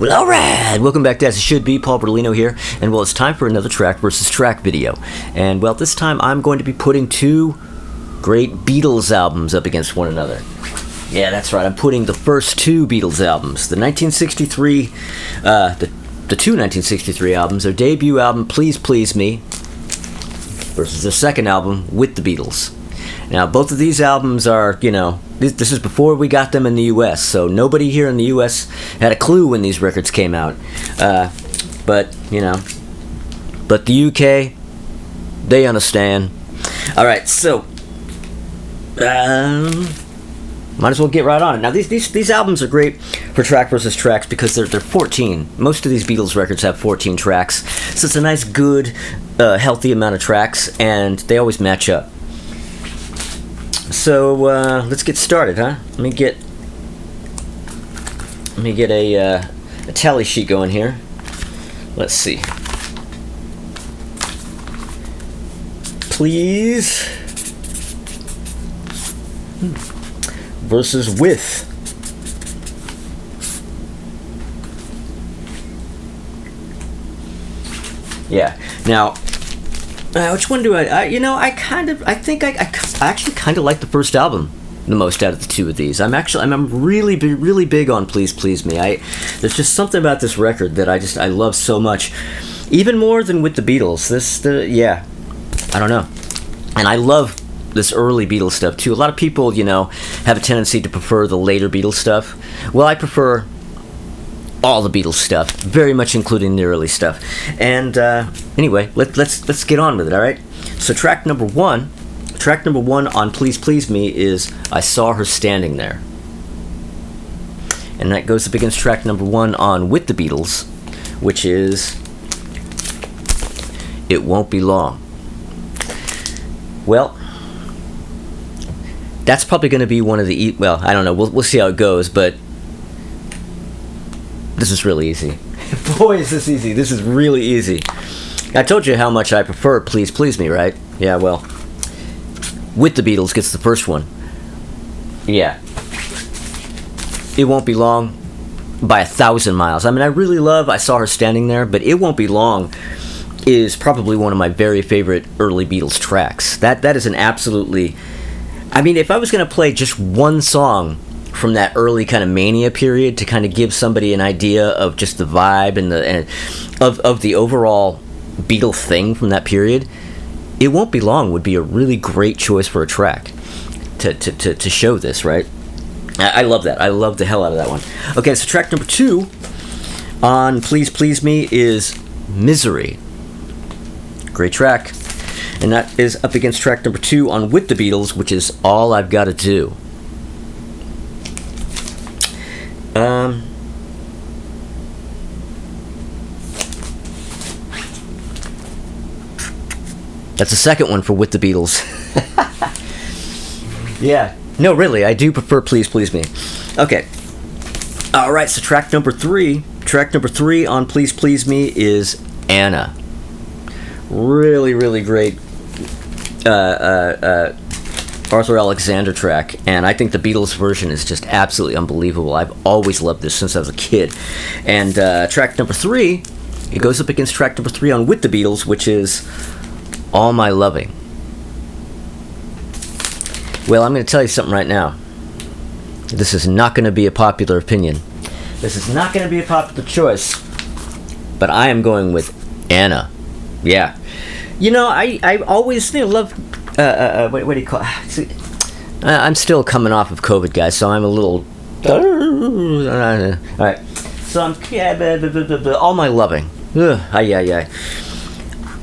Well, alright, welcome back to As It Should Be, Paul Berlino here, and well, it's time for another track versus track video. And well, this time I'm going to be putting two great Beatles albums up against one another. Yeah, that's right, I'm putting the first two Beatles albums, the 1963, the two 1963 albums, their debut album, Please Please Me, versus their second album, With the Beatles. Now, both of these albums are, this is before we got them in the U.S., so nobody here in the U.S. had a clue when these records came out. But the U.K., they understand. Alright, so, might as well get right on it. Now, these albums are great for track versus tracks because they're 14. Most of these Beatles records have 14 tracks, so it's a nice, good, healthy amount of tracks, and they always match up. So let's get started, huh? Let me get a tally sheet going here. Let's see. Please versus with. Yeah. Now, which one do I actually kind of like the first album the most out of the two of these. I'm really big on Please Please Me. There's just something about this record that I love so much, even more than With the Beatles. I don't know, and I love this early Beatles stuff too. A lot of people, have a tendency to prefer the later Beatles stuff. Well, I prefer all the Beatles stuff, very much including the early stuff. And anyway, let's get on with it. All right. So track number one on Please Please Me is I Saw Her Standing There, and that goes up against track number one on With the Beatles, which is It Won't Be Long. Well, that's probably going to be one of the I don't know. We'll see how it goes, but this is really easy. Boy, is this easy. This is really easy. I told you how much I prefer Please Please Me, right? Yeah, well, With the Beatles gets the first one. Yeah. It Won't Be Long by 1,000 miles. I mean, I really love I Saw Her Standing There, but It Won't Be Long is probably one of my very favorite early Beatles tracks. That is an absolutely... I mean, if I was going to play just one song from that early kind of mania period to kind of give somebody an idea of just the vibe and of the overall Beatle thing from that period, It Won't Be Long would be a really great choice for a track to show this, right? I love that. I love the hell out of that one. Okay, so track number two on Please Please Me is Misery. Great track. And that is up against track number two on With the Beatles, which is All I've Gotta Do. That's the second one for With the Beatles. Yeah. No, really, I do prefer Please Please Me. Okay. Alright, so track number three on Please Please Me is Anna. Really, really great Arthur Alexander track, and I think the Beatles version is just absolutely unbelievable. I've always loved this since I was a kid. And track number three, it goes up against track number three on With the Beatles, which is All My Loving. Well, I'm going to tell you something right now. This is not going to be a popular opinion. This is not going to be a popular choice, but I am going with Anna. Yeah. I always love... what do you call it? I'm still coming off of COVID, guys, so I'm a little... Alright. So I'm... All My Loving.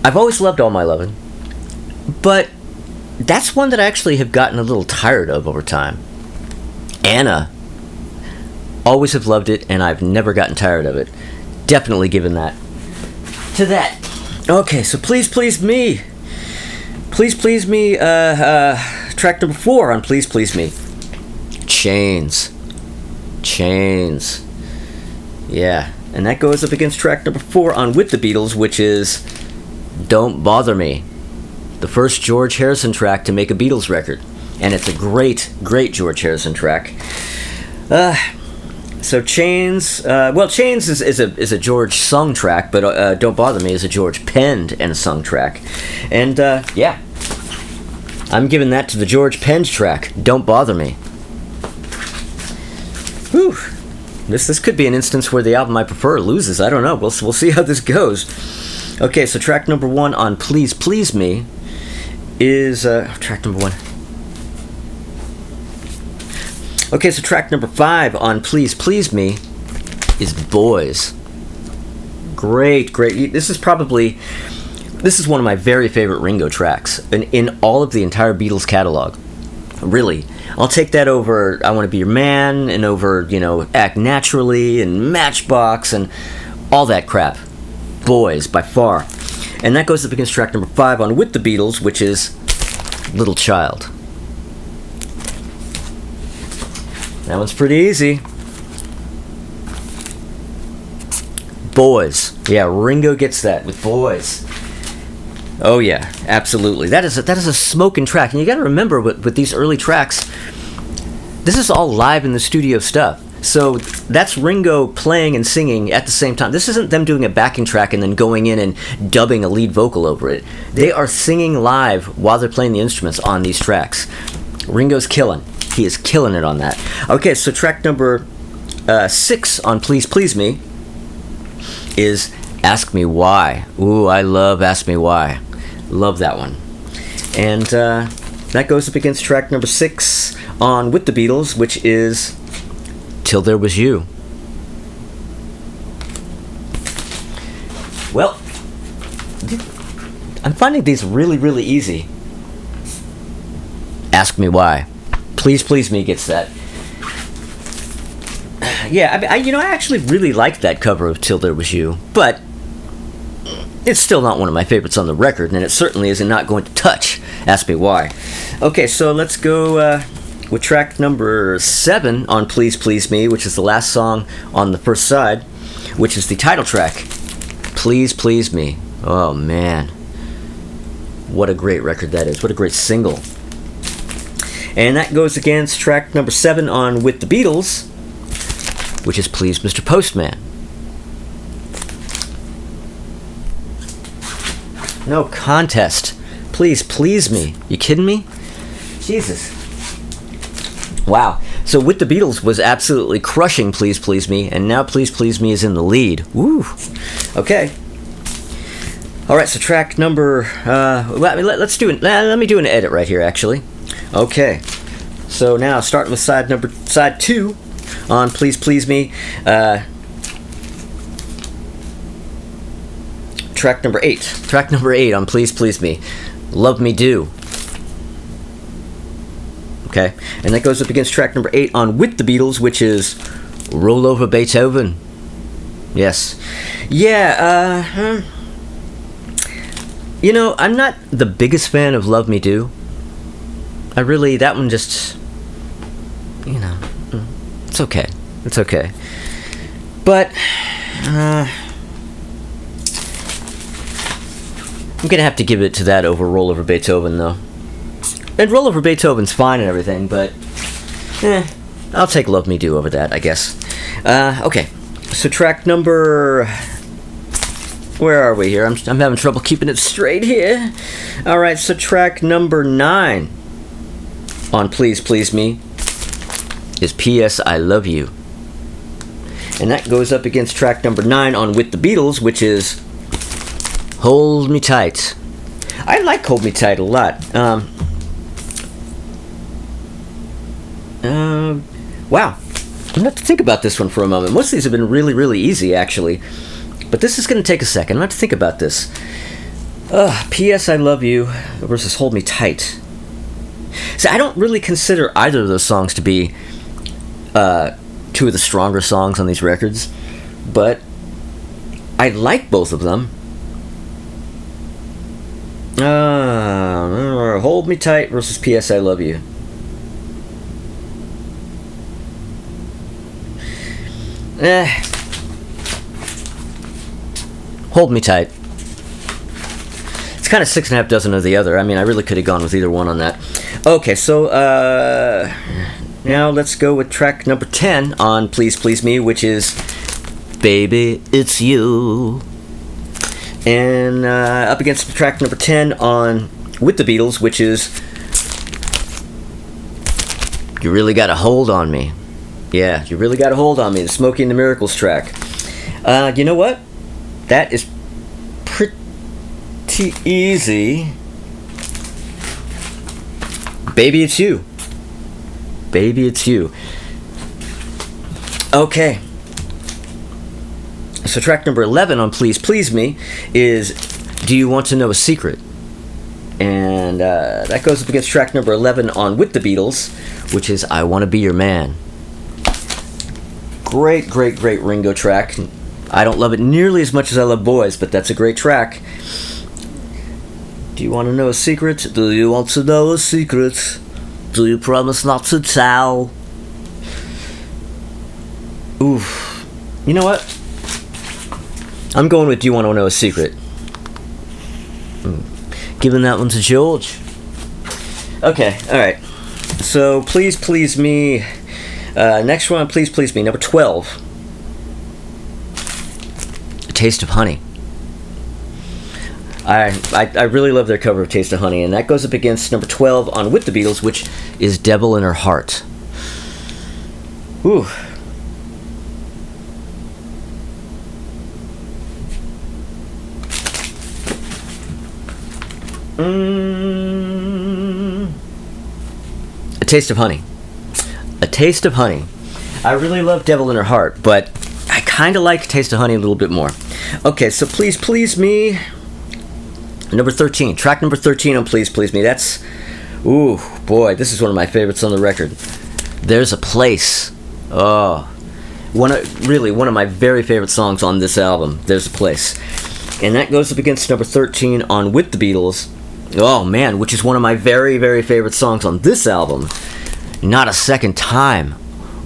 I've always loved All My Loving, but that's one that I actually have gotten a little tired of over time. Anna, always have loved it, and I've never gotten tired of it. Definitely given that to that. Okay, so Please Please Me. Please Please Me, track number four on Please Please Me. Chains. Yeah, and that goes up against track number four on With the Beatles, which is Don't Bother Me. The first George Harrison track to make a Beatles record. And it's a great George Harrison track. So Chains, Chains is a George sung track, but Don't Bother Me is a George penned and sung track. And yeah, I'm giving that to the George penned track, Don't Bother Me. Whew. This could be an instance where the album I prefer loses. I don't know. We'll see how this goes. Okay, so track number 1 on Please Please Me is track number 1. Okay, so track number 5 on Please Please Me is Boys. Great. This is one of my very favorite Ringo tracks in all of the entire Beatles catalog. Really. I'll take that over I Want to Be Your Man and over, Act Naturally and Matchbox and all that crap. Boys, by far. And that goes up against track number 5 on With the Beatles, which is Little Child. That one's pretty easy. Boys. Yeah, Ringo gets that with Boys. Oh yeah, absolutely. That is a smoking track, and you got to remember with these early tracks, this is all live in the studio stuff. So that's Ringo playing and singing at the same time. This isn't them doing a backing track and then going in and dubbing a lead vocal over it. They are singing live while they're playing the instruments on these tracks. Ringo's killing. He is killing it on that. Okay, so track number 6 on Please Please Me is Ask Me Why. Ooh, I love Ask Me Why. Love that one. And that goes up against track number 6 on With the Beatles, which is Till There Was You. Well, I'm finding these really, really easy. Ask Me Why. Please Please Me gets that. Yeah, I actually really like that cover of Till There Was You, but it's still not one of my favorites on the record, and it certainly is not going to touch Ask Me Why. Okay, so let's go with track number 7 on Please Please Me, which is the last song on the first side, which is the title track, Please Please Me. Oh, man. What a great record that is. What a great single. And that goes against track number 7 on With the Beatles, which is Please Mr. Postman. No contest. Please Please Me. You kidding me? Jesus. Wow. So With the Beatles was absolutely crushing Please Please Me, and now Please Please Me is in the lead. Woo. Okay. All right, so track number... let's do it. Let me do an edit right here, actually. Okay, so now starting with side 2 on Please Please Me, track number 8 on Please Please Me, Love Me Do. Okay, and that goes up against track number 8 on With the Beatles, which is Roll Over Beethoven. Yes. Yeah, I'm not the biggest fan of Love Me Do. That one just, it's okay. It's okay. But, I'm going to have to give it to that over Roll Over Beethoven, though. And Roll Over Beethoven's fine and everything, but, I'll take Love Me Do over that, I guess. Okay, so track number... Where are we here? I'm having trouble keeping it straight here. All right, so track number 9 on Please Please Me is P.S. I Love You. And that goes up against track number 9 on With the Beatles, which is Hold Me Tight. I like Hold Me Tight a lot. Wow. I'm going to have to think about this one for a moment. Most of these have been really, really easy, actually. But this is going to take a second. I'm going to have to think about this. P.S. I Love You versus Hold Me Tight. See, I don't really consider either of those songs to be 2 of the stronger songs on these records, but I like both of them. Hold Me Tight versus P.S. I Love You. Hold Me Tight. It's kind of 6.5 dozen of the other. I mean, I really could have gone with either one on that. Okay, so Now let's go with track number 10 on Please Please Me, which is Baby It's You. And up against track number 10 on With the Beatles, which is You Really Got a Hold on Me. Yeah, You Really Got a Hold on Me, the Smokey and the Miracles track. You know what? That is pretty easy. Baby It's You. Baby It's You. Okay. So track number 11 on Please Please Me is Do You Want to Know a Secret? And that goes up against track number 11 on With the Beatles, which is I Want to Be Your Man. Great, great, great Ringo track. I don't love it nearly as much as I love Boys, but that's a great track. Do you want to know a secret? Do you want to know a secret? Do you promise not to tell? Oof. You know what? I'm going with Do You Want to Know a Secret? Giving that one to George. Okay, alright. So, Please Please Me. Next one, Please Please Me. Number 12. A Taste of Honey. I really love their cover of Taste of Honey, and that goes up against number 12 on With the Beatles, which is Devil in Her Heart. Ooh. A Taste of Honey. A Taste of Honey. I really love Devil in Her Heart, but I kind of like Taste of Honey a little bit more. Okay, so Please Please Me. Number 13. Track number 13 on Please Please Me. That's... Ooh, boy, this is one of my favorites on the record. There's a Place. Oh. One of my very favorite songs on this album. There's a Place. And that goes up against number 13 on With the Beatles. Oh, man, which is one of my very, very favorite songs on this album. Not a Second Time.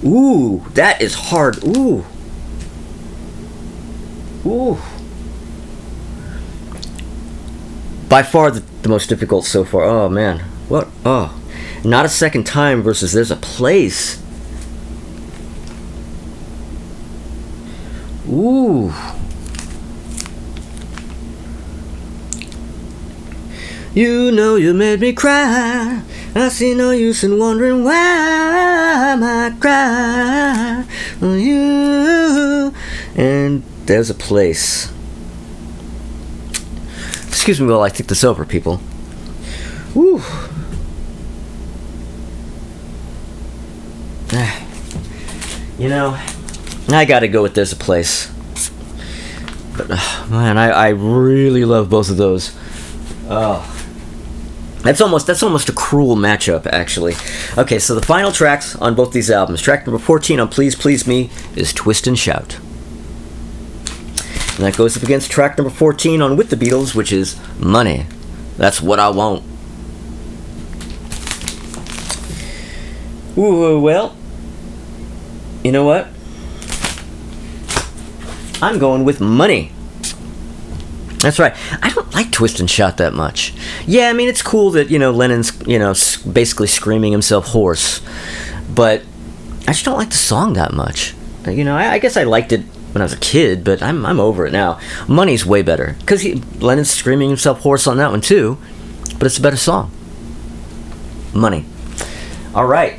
Ooh, that is hard. Ooh. Ooh. By far the most difficult so far. Oh, man. What? Oh. Not a Second Time versus There's a Place. Ooh. You know you made me cry. I see no use in wondering why I might cry for you. And There's a Place. Excuse me while I think this over, people. Woo. You know, I gotta go with There's a Place. But, man, I really love both of those. Oh. That's almost a cruel matchup, actually. Okay, so the final tracks on both these albums. Track number 14 on Please Please Me is Twist and Shout. And that goes up against track number 14 on With the Beatles, which is Money. That's What I Want. Ooh, well, you know what? I'm going with Money. That's right. I don't like Twist and Shout that much. Yeah, I mean, it's cool that, Lennon's, basically screaming himself hoarse. But I just don't like the song that much. I guess I liked it when I was a kid, but I'm over it now. Money's way better. Because Lennon's screaming himself hoarse on that one, too. But it's a better song. Money. All right.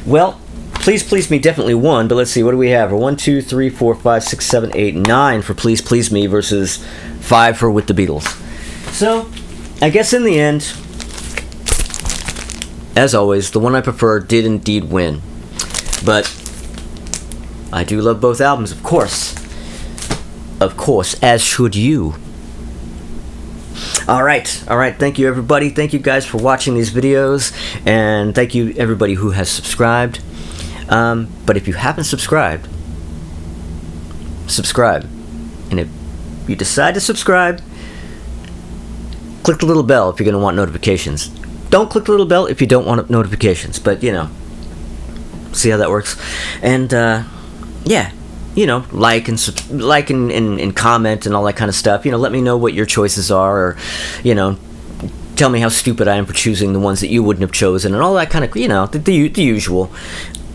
Well, Please Please Me definitely won, but let's see, what do we have? 1, 2, 3, 4, 5, 6, 7, 8, 9 for Please Please Me versus 5 for With the Beatles. So, I guess in the end, as always, the one I prefer did indeed win. But I do love both albums, of course. Of course, as should you. Alright, thank you everybody. Thank you guys for watching these videos, and thank you everybody who has subscribed. But if you haven't subscribed, subscribe. And if you decide to subscribe, click the little bell if you're going to want notifications. Don't click the little bell if you don't want notifications, but see how that works. And yeah, like and comment and all that kind of stuff. Let me know what your choices are, or tell me how stupid I am for choosing the ones that you wouldn't have chosen, and all that kind of, the usual.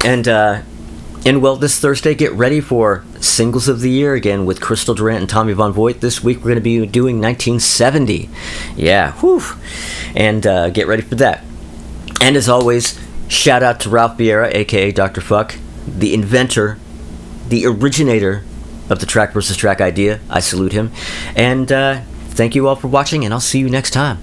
And well, this Thursday, get ready for Singles of the Year again with Crystal Durant and Tommy Von Voigt. This week we're going to be doing 1970. Yeah, whew. And get ready for that. And as always, shout out to Ralph Vieira, aka Dr. Fuck, the inventor, the originator of the track versus track idea. I salute him. And thank you all for watching, and I'll see you next time.